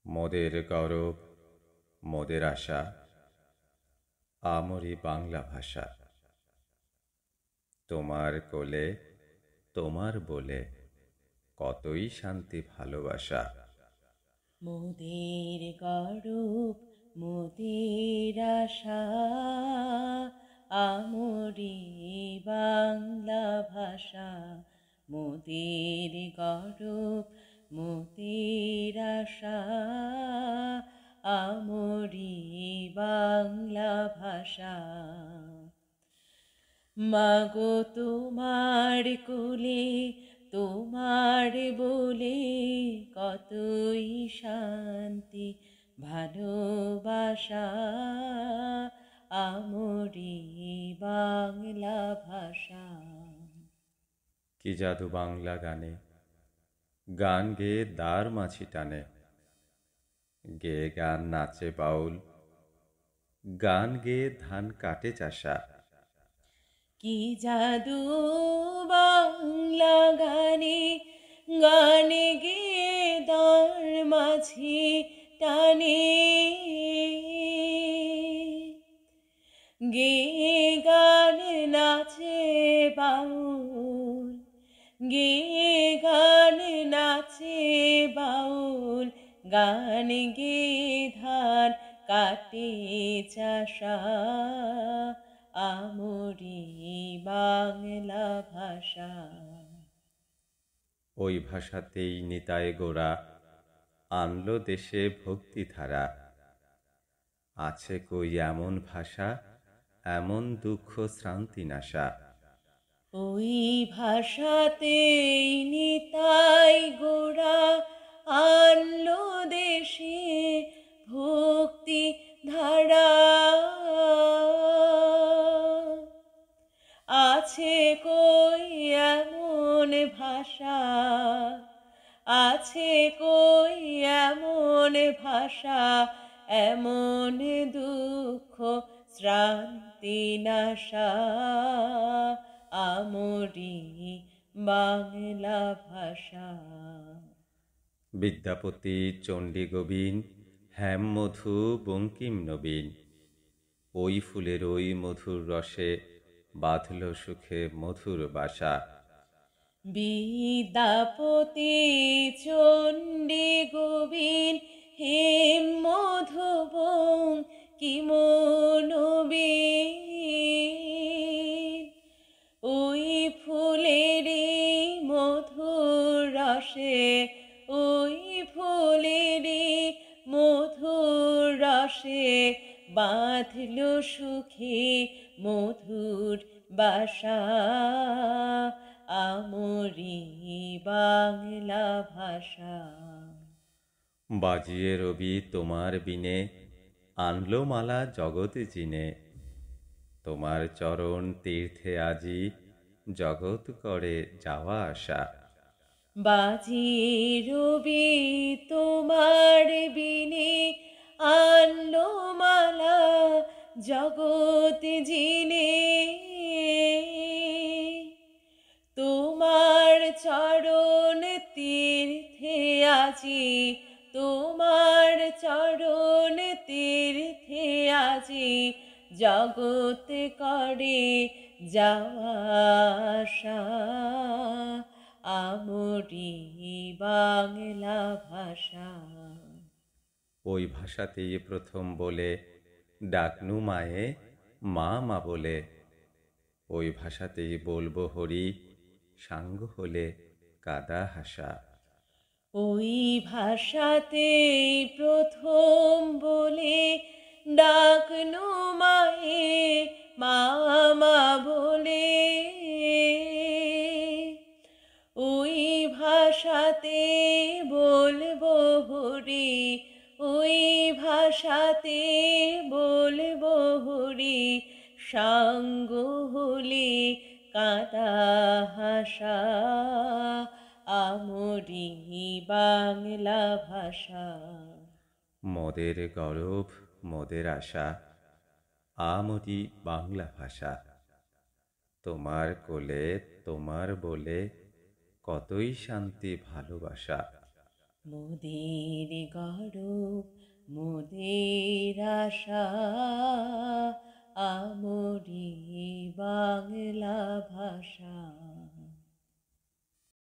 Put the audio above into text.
মোদের গৌরব মোদের আশা আমরি বাংলা ভাষা। তোমার কোলে তোমার বলে কতই শান্তি ভালোবাসা। মোদের গৌরব মোদের আশা আমরি বাংলা ভাষা। মোদের গৌরব মোদের আশা আমরি বাংলা ভাষা। মাগো তোমার কোলে তোমার বলে কতই শান্তি ভালোবাসা আমরি বাংলা ভাষা। কি জাদু বাংলা গানে, গান গেয়ে দ্বার মাছি টানে। গেয়ে গান নাচে বাউল, গান গেয়ে ধান কাটে চাষা। কি জাদু বাংলা গানে, গানে গেয়ে দাঁড় মাঝি টানে। গেয়ে গান নাচে বাউল, গেয়ে গান নাচে বাউল, গান গেয়ে ধান কাটে চাষা আমরি বাংলা ভাষা। ওই ভাষাতেই নিতাই গোরা আনলো দেশে ভক্তিধারা। আছে কই এমন ভাষা, এমন দুঃখ শ্রান্তি নাশা। ওই ভাষাতেই নিতাই গোরা আনলো দেশে ভক্তি ধারা। আছে কই এমন ভাষা, আছে কই এমন ভাষা, এমন দুঃখ শ্রান্তি নাশা আমরি বাংলা ভাষা। বিদ্যাপতি, চণ্ডী গোবিন, হেমমধু, বঙ্কিম নবীন, ওই ফুলের ওই মধুর রসে বাঁধল সুখে মধুর বাসা। বিদ্যাপতি, চণ্ডী গোবিন, হেম মধুবং কিমো নবীন, ওই ফুলেরই মধুর রসে, ওই ফুলেরই মধুর রসে বাঁধল সুখে মধুর বাসা আমরি বাংলা ভাষা। বাজিয়ে রবি তোমার বিনে আনলো মালা জগৎ জিনে। তোমার চরণ তীর্থে আজি জগৎ করে যাওয়া আসা। বাজিয়ে রবি তোমার বিনে আনলো মালা জগৎ জিনে। তোমার চরণ তীর্থে আজি, তোমার চরণ তীর্থে আজি জগৎ করে যাওয়া আসা আমরি বাংলা ভাষা। ওই ভাষাতেই প্রথম বলে ডাকনু মায়ে মা মা বলে। ওই ভাষাতেই বলবো হরি, সাঙ্গ হলে কাদা হাসা। ওই ভাষাতে প্রথম বলে ডাকনু মায়ে মামা বলে। ওই ভাষাতে বলবো হরি, ওই ভাষাতে বলবো হরি, সাঙ্গ হলে কাদা হাসা আমরি বাংলা ভাষা। মোদের গৌরব মোদের আশা আমরি বাংলা ভাষা। তোমার কোলে তোমার বলে কতই শান্তি ভালোবাসা। মোদের গৌরব মোদের আশা, আমরি বাংলা ভাষা।